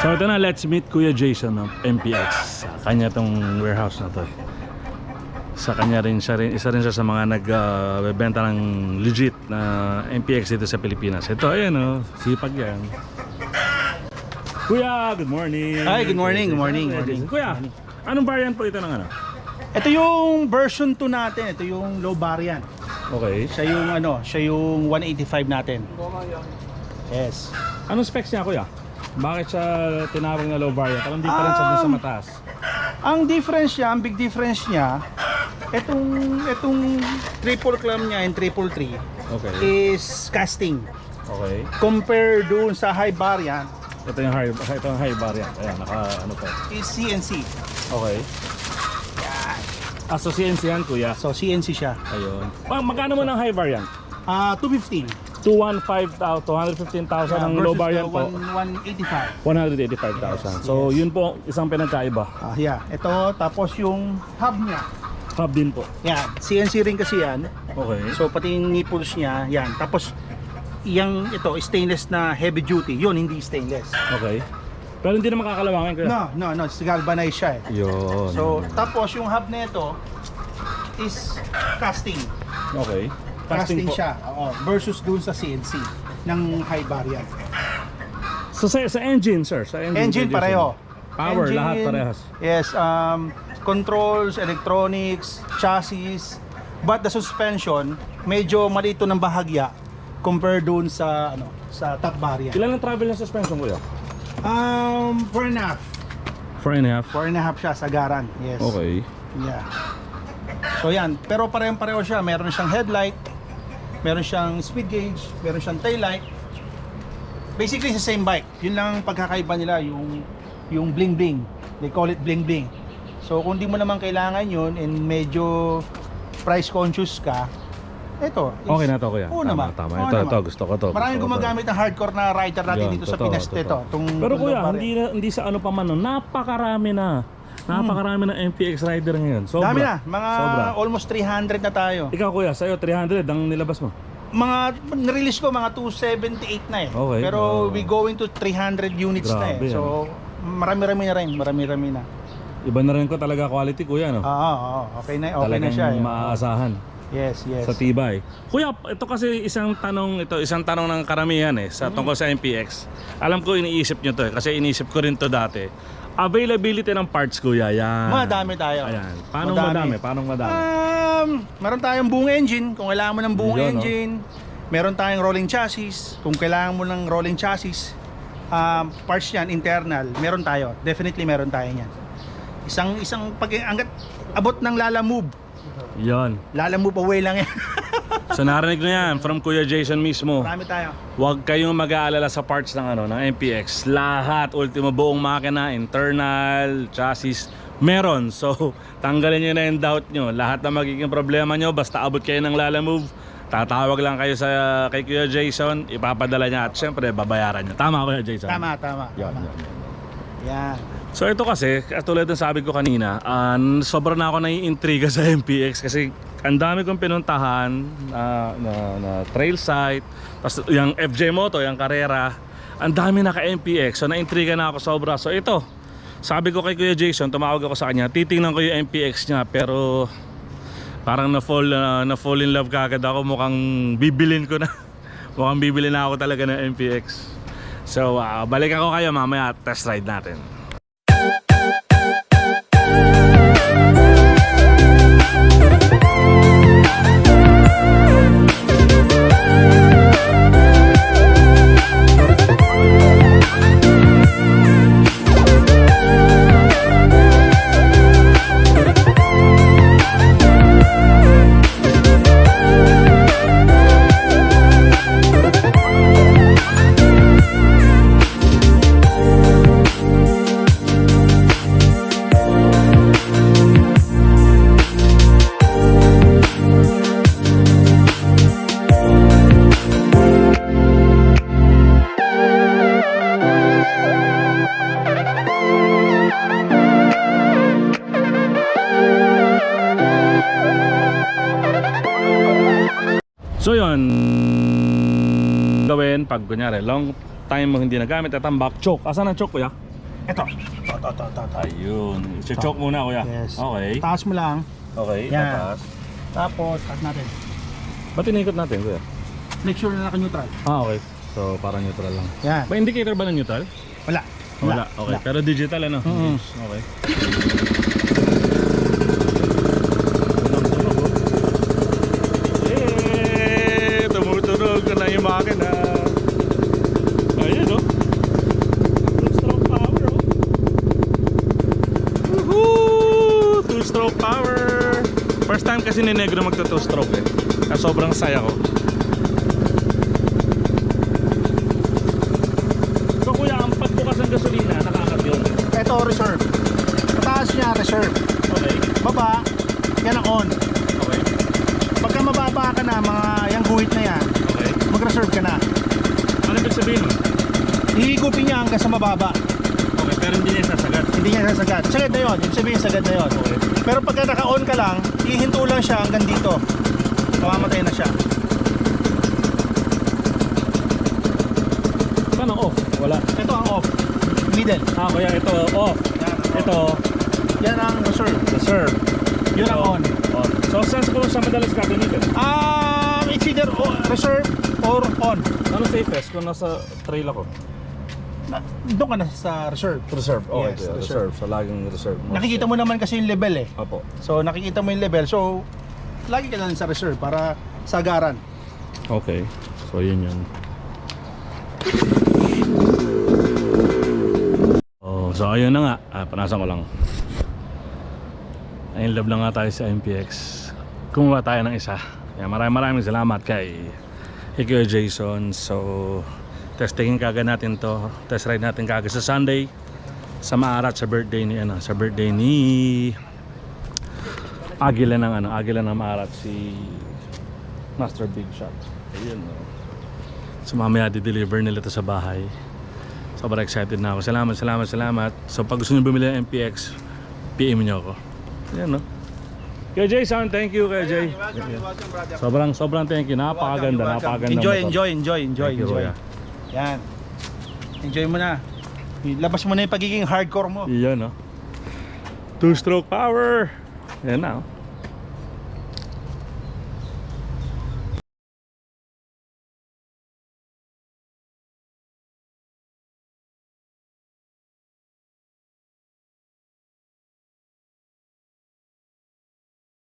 So ito na, let's meet Kuya Jason ng MPX. Sa kanya tong warehouse na to. Sa kanya rin siya, isa rin siya sa mga nagbebenta ng legit na MPX dito sa Pilipinas. Ito, ayan o, sipag yan. Kuya, good morning. Hi, good morning, good morning. Kuya, anong variant po ito ng ano? Ito yung version 2 natin, ito yung low variant. Okay. Siya yung 185 natin. Yes. Anong specs niya, Kuya? Bakit siya tinawag na low variant? Anong difference dun sa mataas? Ang difference niya, ang big difference niya, itong triple clamp niya and triple tree Okay. is casting. Okay. Compare doon sa high variant Ito yung high variant. Ayan, ano pa. is CNC. Okay. So CNC yan, Kuya. So CNC siya. Ayun. Magkano mo ng high variant? 215. 215,000 ang low variant po. 185. 185,000. So yun po isang pinagkaiba. Yeah, ito tapos yung hub niya. Hub din po. Yan, CNC rin kasi yan. Okay. So pati yung nipples niya, yan. Tapos ito stainless na heavy duty. Yun hindi stainless. Okay. Pero hindi na makakalawangin, Kuya. No, galvanized siya eh. Yun. So tapos yung hub na ito is casting. Okay. Casting po. siya. Oo, versus dun sa CNC ng high variant. So sa engine, sir, sa Engine pareho. Power, Engine, lahat parehas. Yes, controls, electronics, chassis, but the suspension medyo malito ng bahagya compared doon sa sa top variant. Ilan ang travel ng suspension, Kuya? 4 and a half. 4.5. 4 and a half siya sa garan. Yes. Okay. Yeah. So yan, pero pareho siya. Meron siyang headlight, meron siyang speed gauge, meron siyang tail light. Basically sa same bike. Yun lang ang pagkakaiba nila, yung bling bling. They call it bling bling. So kung di mo naman kailangan yun and medyo price conscious ka, ito. Okay na to, Kuya. Oo naman. Tama. Oo Ito, naman. gusto ko to. Maraming gumagamit ng hardcore na rider natin Yun, dito sa totoo, Pinas. totoo. Pero Itong Kuya, low variant. hindi sa ano pa man, no? Napakarami na. Napakarami ng MPX rider ngayon. Sobra. Dami na. Mga Sobra. almost 300 na tayo. Ikaw, Kuya, sa'yo 300 ang nilabas mo. Mga nirelease ko mga 278 na eh. Okay. Pero we going to 300 units na Grabe, eh. So marami-rami na rin, marami-rami na. Iba na rin ko talaga quality, Kuya, no? Oo, okay na Talagang siya. Eh. maaasahan Yes. sa tibay. Kuya, ito kasi isang tanong ng karamihan eh sa tungkol sa MPX. Alam ko iniisip nyo to eh, kasi iniisip ko rin to dati. Availability ng parts, Kuya, yan. Madami tayo. Ayan. Paano madami? Meron tayong buong engine kung kailangan mo ng buong Yun, no? engine. Meron tayong rolling chassis kung kailangan mo ng rolling chassis. Parts yan internal, meron tayo. Definitely meron tayo niyan. Isang hanggat abot ng Lala Move. Yon. Lala Move away lang yan. So narinig nyo yan from Kuya Jason mismo. Marami tayo. Huwag kayong mag-aalala sa parts ng MPX. Lahat, ultimo buong makina, internal, chassis, meron. So tanggalin nyo na yung doubt nyo. Lahat na magiging problema nyo, basta abot kayo ng Lala Move, tatawag lang kayo kay Kuya Jason, ipapadala niya at syempre babayaran niya. Tama, Kuya Jason? Tama. Yan. Yan. So ito kasi, katulad ng sabi ko kanina, sobrang na ako naiintriga sa MPX kasi ang dami kong pinuntahan na trail site, tapos yung FJ Moto, yung Carrera, ang dami naka MPX, so naintriga na ako sobra. So ito, sabi ko kay Kuya Jason, tumawag ako sa kanya, titingnan ko yung MPX niya, pero parang na-fall in love kagad ako, mukhang bibilin ko na. Mukhang bibili na ako talaga ng MPX. So balik ako kayo mamaya, test ride natin. So yun, gawin pag kunyari long time mo hindi nagamit, tatambak, choke. Asan ang choke, Kuya? Ito. Ayun. I-choke muna kuya. Yes. Okay. Taas mo lang. Okay, Yan. tatas. Tapos, taas natin. Ba't inikot natin kuya? Make sure na naka-neutral. Okay. So, parang neutral lang. Yan. May indicator ba ng neutral? Wala. Wala. Okay. Pero digital ano? Mm. Okay. Tumutunog na yung makina. Ayun oh. Two-stroke power oh. Woohoo! Two-stroke power. First time kasi ni Negro magto two-stroke eh. Kaya sobrang saya ko. So kuya, ang pagbukas ng gasolina, nakakat yun. Ito, reserve. Pataas niya, reserve. Okay. Baba, yan ang on. Okay. Pagka mababa ka na, mga yung guhit na yan, Okay. mag-reserve ka na. Ano ibig sabihin nun? Hihigupin niya hanggang sa mababa. Okay, pero hindi niya sasagat. Hindi niya sasagad. Sagad na yun. Ibig sabihin, sagad na yun. Okay. Pero pagka naka-on ka lang, ihinto lang siya hanggang dito. Mamamatay na siya. Paano off? Wala. Ito ang off. Middle. Ah, kaya ito off. Yan, Ito, yan ang reserve. reserve. Yun ang on. On. So, saan ko siya madalas gagamitin? It's either reserve or on. Ano safest kung nasa trail ako? Doon ka na sa reserve. Reserve. Okay, Yes, kuya. reserve. reserve. So, laging reserve. Nakikita mo naman kasi yung level eh. Opo. So nakikita mo yung level. So lagi ka na lang sa reserve para sagaran. Okay. So, yun yun. Oh, so ayun na nga. Panasan ko lang. In love lang nga tayo sa MPX. Kumuha tayo ng isa. Kaya maraming salamat kay Kuya Jason. So, testingin kagad natin to. Test ride natin kagad sa Sunday. Sa Maarat sa birthday ni sa birthday ni Agila ng Maarat si Master Big Shot. Ayun. So mamaya di-deliver nila to sa bahay. Sobrang excited na ako. Salamat. So pag gusto niyo bumili ng MPX, PM niyo ako. Ayan no. Kuya Jason, thank you Kuya Jay. Sobrang thank you. Napakaganda motor. Enjoy. Thank you, Kuya. Yan. Enjoy mo na. Labas mo na yung pagiging hardcore mo. Iyan no. Two-stroke power. Ayan na oh.